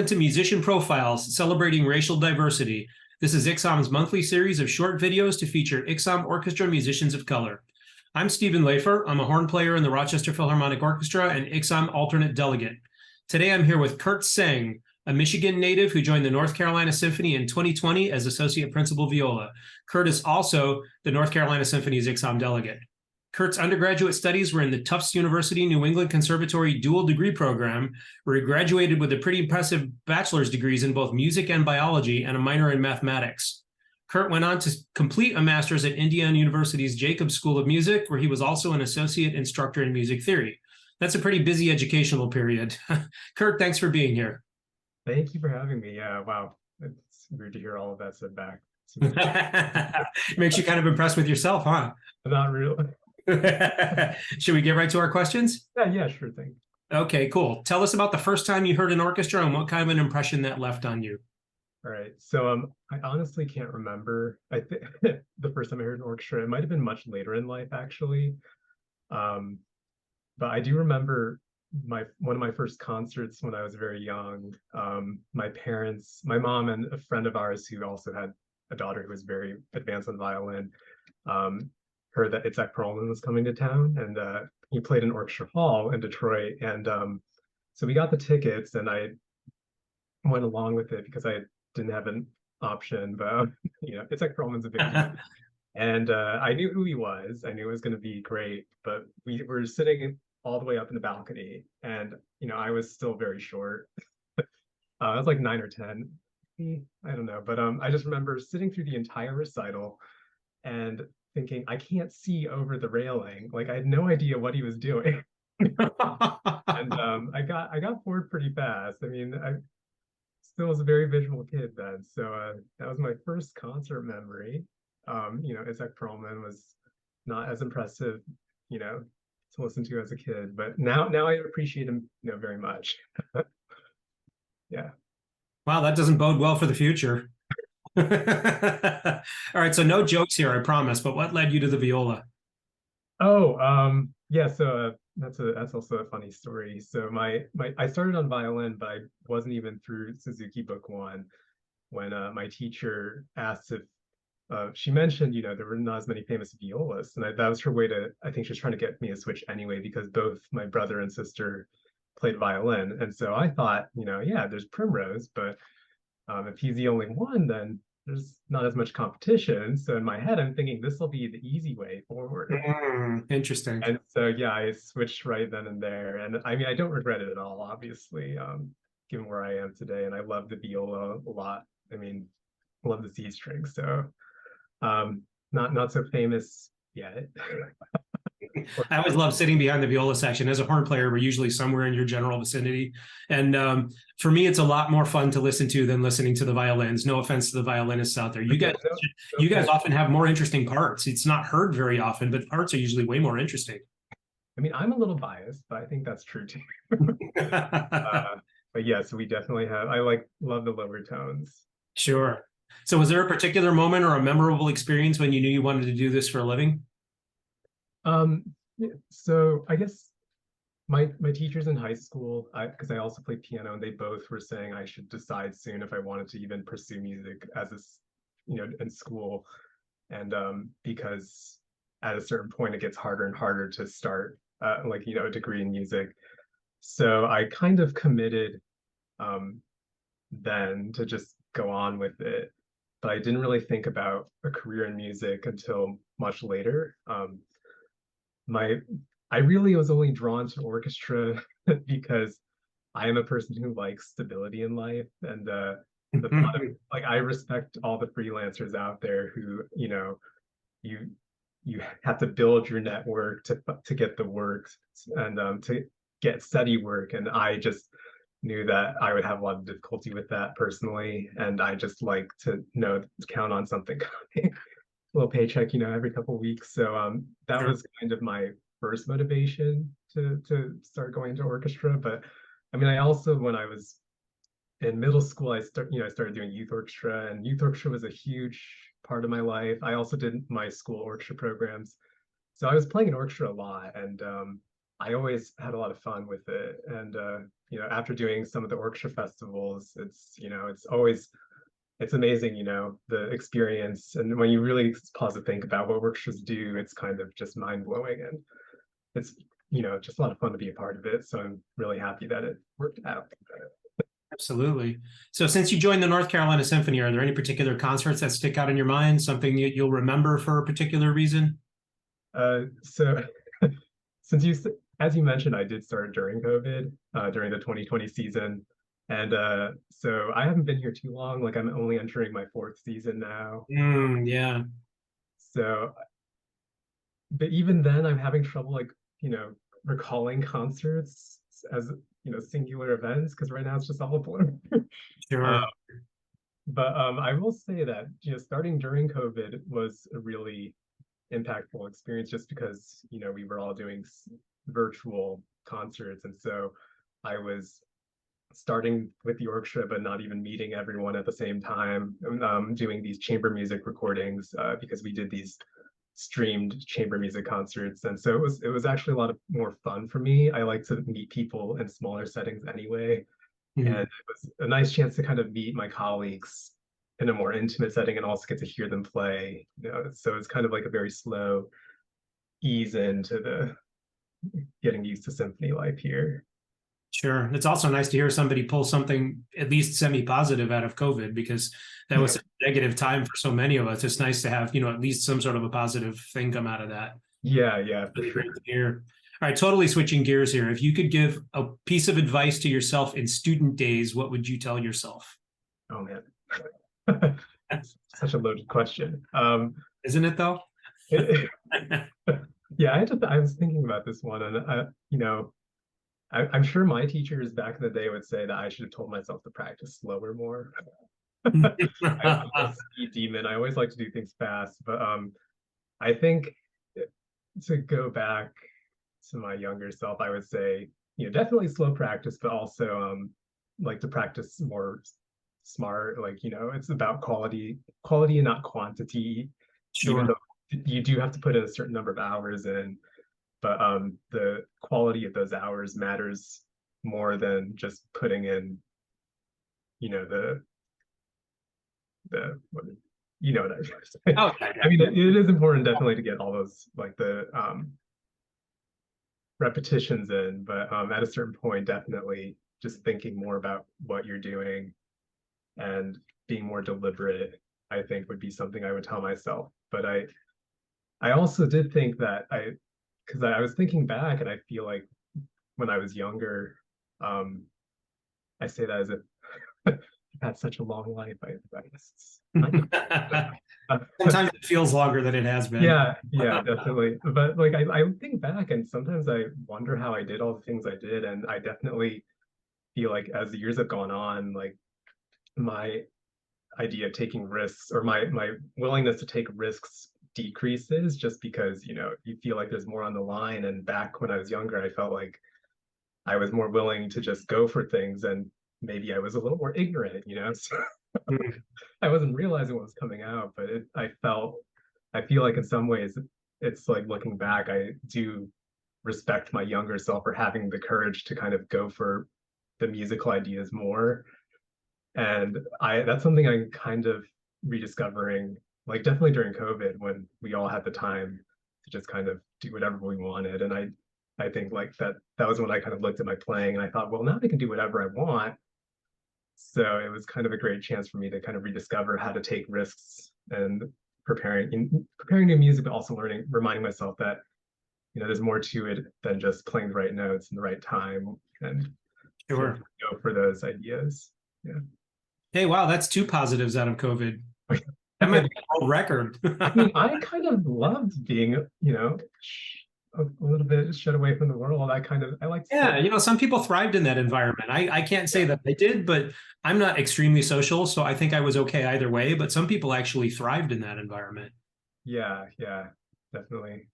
Welcome to Musician Profiles, celebrating racial diversity. This is ICSOM's monthly series of short videos to feature ICSOM orchestra musicians of color. I'm Stephen Lafer. I'm a horn player in the Rochester Philharmonic Orchestra and ICSOM alternate delegate. Today I'm here with Tseng, a Michigan native who joined the North Carolina Symphony in 2020 as Associate Principal Viola. Kurt is also the North Carolina Symphony's ICSOM delegate. Kurt's undergraduate studies were in the Tufts University New England Conservatory dual degree program, where he graduated with a pretty impressive bachelor's degrees in both music and biology and a minor in mathematics. Kurt went on to complete a master's at Indiana University's Jacobs School of Music, where he was also an associate instructor in music theory. That's a pretty busy educational period. Kurt, thanks for being here. Thank you for having me. Yeah, wow. It's weird to hear all of that said back. Makes you kind of impressed with yourself, huh? Not really. Should we get right to our questions? Yeah, sure thing. Okay, cool. Tell us about the first time you heard an orchestra and what kind of an impression that left on you. All right. So I honestly can't remember. I think the first time I heard an orchestra, it might have been much later in life, actually. But I do remember one of my first concerts when I was very young. My parents, my mom and a friend of ours who also had a daughter who was very advanced on violin, heard that Itzhak Perlman was coming to town, and he played in Orchestra Hall in Detroit. And so we got the tickets, and I went along with it because I didn't have an option. But Itzhak Perlman's a big deal. And I knew who he was. I knew it was going to be great. But we were sitting all the way up in the balcony, and I was still very short. I was like 9 or 10. I don't know. But I just remember sitting through the entire recital and thinking, I can't see over the railing. Like, I had no idea what he was doing. And I got bored pretty fast. I mean, I still was a very visual kid then. So that was my first concert memory. Itzhak Perlman was not as impressive, to listen to as a kid, but now I appreciate him, very much. Yeah. Wow, that doesn't bode well for the future. All right, so no jokes here, I promise, but what led you to the viola? Yeah, so that's also a funny story. So I started on violin, but I wasn't even through Suzuki Book 1 when my teacher asked if she mentioned, there were not as many famous violists, and that was her way to, I think she was trying to get me to switch anyway, because both my brother and sister played violin. And so I thought, yeah, there's Primrose, but if he's the only one, then there's not as much competition. So in my head, I'm thinking this will be the easy way forward. Interesting. And so, yeah, I switched right then and there. And I mean, I don't regret it at all, obviously, given where I am today. And I love the viola a lot. I mean, I love the C string. So not so famous yet. I always love sitting behind the viola section. As a horn player, we're usually somewhere in your general vicinity. And for me, it's a lot more fun to listen to than listening to the violins. No offense to the violinists out there. You guys often have more interesting parts. It's not heard very often, but parts are usually way more interesting. I mean, I'm a little biased, but I think that's true too. But yeah, so we definitely have, I love the lower tones. Sure. So was there a particular moment or a memorable experience when you knew you wanted to do this for a living? So I guess my teachers in high school, because I also played piano, and they both were saying I should decide soon if I wanted to even pursue music as in school. And because at a certain point it gets harder and harder to start a degree in music. So I kind of committed then to just go on with it. But I didn't really think about a career in music until much later. I really was only drawn to orchestra because I am a person who likes stability in life, and the thought of, I respect all the freelancers out there who you have to build your network to get the work and to get steady work, and I just knew that I would have a lot of difficulty with that personally, and I just like to count on something coming. Little paycheck, every couple of weeks. So that was kind of my first motivation to start going to orchestra. But I mean, I also, when I was in middle school, I started doing youth orchestra, and youth orchestra was a huge part of my life. I also did my school orchestra programs. So I was playing in orchestra a lot, and I always had a lot of fun with it. And after doing some of the orchestra festivals, it's amazing, the experience. And when you really pause to think about what orchestras do, it's kind of just mind-blowing. And it's, just a lot of fun to be a part of it. So I'm really happy that it worked out. Absolutely. So since you joined the North Carolina Symphony, are there any particular concerts that stick out in your mind, something that you'll remember for a particular reason? So since as you mentioned, I did start during COVID, during the 2020 season. And so I haven't been here too long. Like I'm only entering my fourth season now. Yeah. So, but even then I'm having trouble like, recalling concerts as, singular events, because right now it's just all a blur. Uh, Sure. but I will say that, starting during COVID was a really impactful experience just because, we were all doing virtual concerts. And so I was starting with the orchestra, but not even meeting everyone at the same time, doing these chamber music recordings because we did these streamed chamber music concerts. And so it was actually a lot of more fun for me. I like to meet people in smaller settings anyway. And Mhm. it was a nice chance to kind of meet my colleagues in a more intimate setting and also get to hear them play. So it's kind of like a very slow ease into the getting used to symphony life here. Sure. It's also nice to hear somebody pull something at least semi-positive out of COVID, because that was a negative time for so many of us. It's nice to have, at least some sort of a positive thing come out of that. Yeah, for Really sure. great to hear. All right, totally switching gears here. If you could give a piece of advice to yourself in student days, what would you tell yourself? Oh man. It's such a loaded question. Isn't it though? it, yeah, I was thinking about this one, and I'm sure my teachers back in the day would say that I should have told myself to practice slower more. I'm a speed demon. I always like to do things fast, but I think to go back to my younger self, I would say, definitely slow practice, but also like to practice more smart. Like, it's about quality and not quantity, even Sure. though you do have to put in a certain number of hours in, but the quality of those hours matters more than just putting in, the what, what I was trying to say. Oh, yeah, I yeah. mean, it is important definitely to get all those like the repetitions in, but at a certain point, definitely just thinking more about what you're doing and being more deliberate, I think would be something I would tell myself. But I also did think that because I was thinking back and I feel like when I was younger, I say that as if I've had such a long life. I guess it's kind of Sometimes it feels longer than it has been. yeah, definitely. But like I think back and sometimes I wonder how I did all the things I did. And I definitely feel like as the years have gone on, like my idea of taking risks or my willingness to take risks decreases just because, you feel like there's more on the line. And back when I was younger, I felt like I was more willing to just go for things and maybe I was a little more ignorant, So Mm, I wasn't realizing what was coming out, but I feel like in some ways it's like looking back, I do respect my younger self for having the courage to kind of go for the musical ideas more. And that's something I'm kind of rediscovering, like definitely during COVID when we all had the time to just kind of do whatever we wanted. And I think like that was when I kind of looked at my playing and I thought, well, now I can do whatever I want. So it was kind of a great chance for me to kind of rediscover how to take risks and preparing new music, but also reminding myself that, there's more to it than just playing the right notes in the right time and to sure. go for those ideas. Yeah. Hey, wow, that's two positives out of COVID. That might be a world record. I mean, I kind of loved being, a little bit shut away from the world. I like to sit. Yeah, some people thrived in that environment. I can't say Yeah, that I did, but I'm not extremely social, so I think I was okay either way. But some people actually thrived in that environment. yeah, definitely.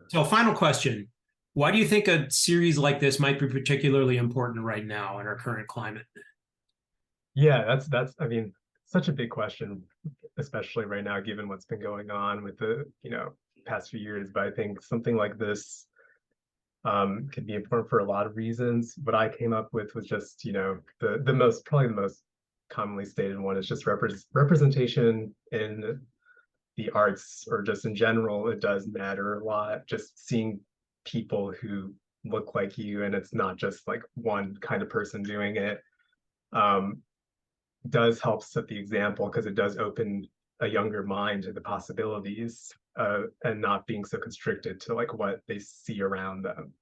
So, final question. Why do you think a series like this might be particularly important right now in our current climate? Yeah, that's I mean, such a big question, especially right now, given what's been going on with the, past few years. But I think something like this can be important for a lot of reasons. What I came up with was just, you know, probably the most commonly stated one is just representation in the arts, or just in general. It does matter a lot. Just seeing people who look like you, and it's not just like one kind of person doing it, does help set the example, because it does open a younger mind to the possibilities, and not being so constricted to like what they see around them.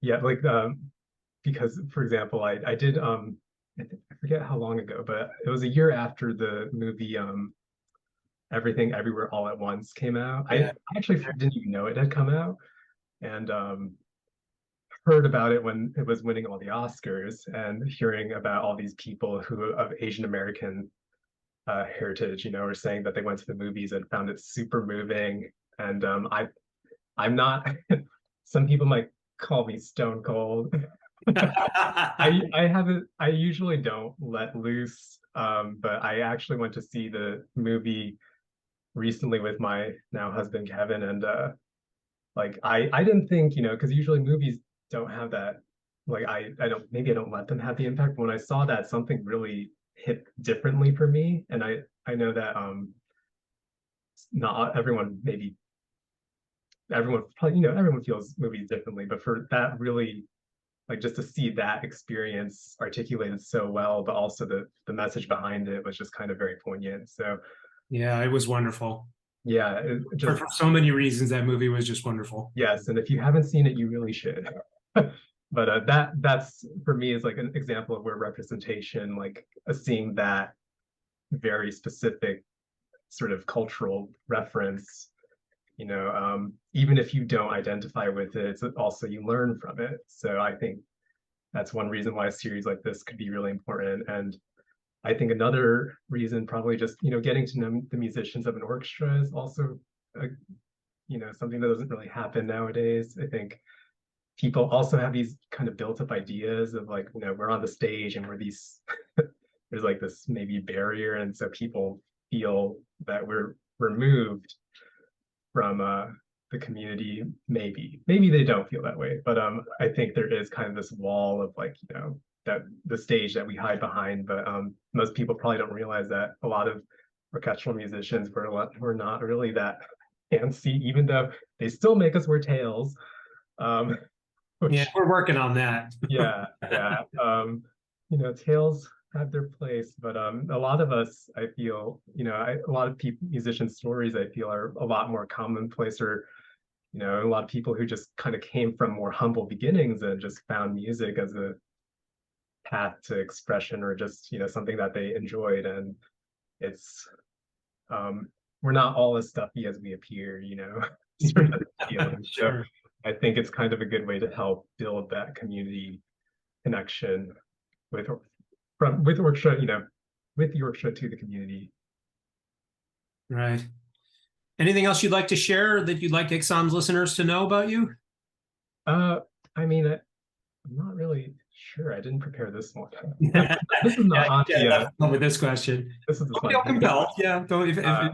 Yeah, like because for example, I did I forget how long ago, but it was a year after the movie Everything Everywhere All at Once came out. Yeah. I actually didn't even know it had come out, and heard about it when it was winning all the Oscars, and hearing about all these people who of Asian American heritage, you know, are saying that they went to the movies and found it super moving. And I'm not. Some people might call me stone cold. I haven't. I usually don't let loose, but I actually went to see the movie recently with my now husband Kevin, and like I didn't think, you know, because usually movies don't have that. Like I don't, maybe I don't let them have the impact. But when I saw that, something really hit differently for me, and I know that not everyone, maybe everyone probably, you know, everyone feels movies differently, but for that really, like just to see that experience articulated so well, but also the message behind it was just kind of very poignant. So Yeah, it was wonderful. yeah, just For so many reasons, that movie was just wonderful. yes, and if you haven't seen it, you really should. But that's for me is like an example of where representation, like seeing that very specific sort of cultural reference, you know, even if you don't identify with it, it's also you learn from it. So I think that's one reason why a series like this could be really important. And I think another reason, probably just, you know, getting to know the musicians of an orchestra is also you know, something that doesn't really happen nowadays. I think people also have these kind of built up ideas of like, you know, we're on the stage and we're these there's like this maybe barrier, and so people feel that we're removed from the community. Maybe they don't feel that way, but I think there is kind of this wall of like, you know, that the stage that we hide behind. But most people probably don't realize that a lot of orchestral musicians were not really that fancy, even though they still make us wear tails. Yeah, Which we're working on that. yeah, yeah. You know, tails have their place, but a lot of us, I feel, you know, a lot of people, musicians' stories, I feel, are a lot more commonplace, or you know, a lot of people who just kind of came from more humble beginnings and just found music as a path to expression, or just, you know, something that they enjoyed. And it's we're not all as stuffy as we appear, you know, sort of feeling. So Sure. I think it's kind of a good way to help build that community connection with with orchestra, you know, with the orchestra to the community. Right. Anything else you'd like to share that you'd like ICSOM's listeners to know about you? I mean, I'm not really sure. I didn't prepare this one. Yeah, This is not yeah, with this question. This is the Don't feel compelled. Yeah, if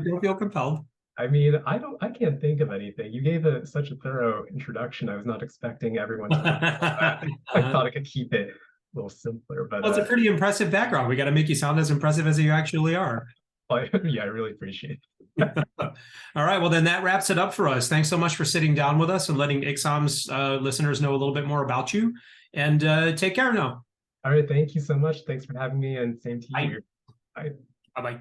don't feel compelled. I mean, I can't think of anything. You gave such a thorough introduction. I was not expecting everyone to that. I thought I could keep it a little simpler, but Well, it's a pretty impressive background. We got to make you sound as impressive as you actually are. yeah, I really appreciate it. All right. Well, then that wraps it up for us. Thanks so much for sitting down with us and letting ICSOM's listeners know a little bit more about you. And take care now. All right, thank you so much. Thanks for having me, and same to you. Bye. Bye-bye.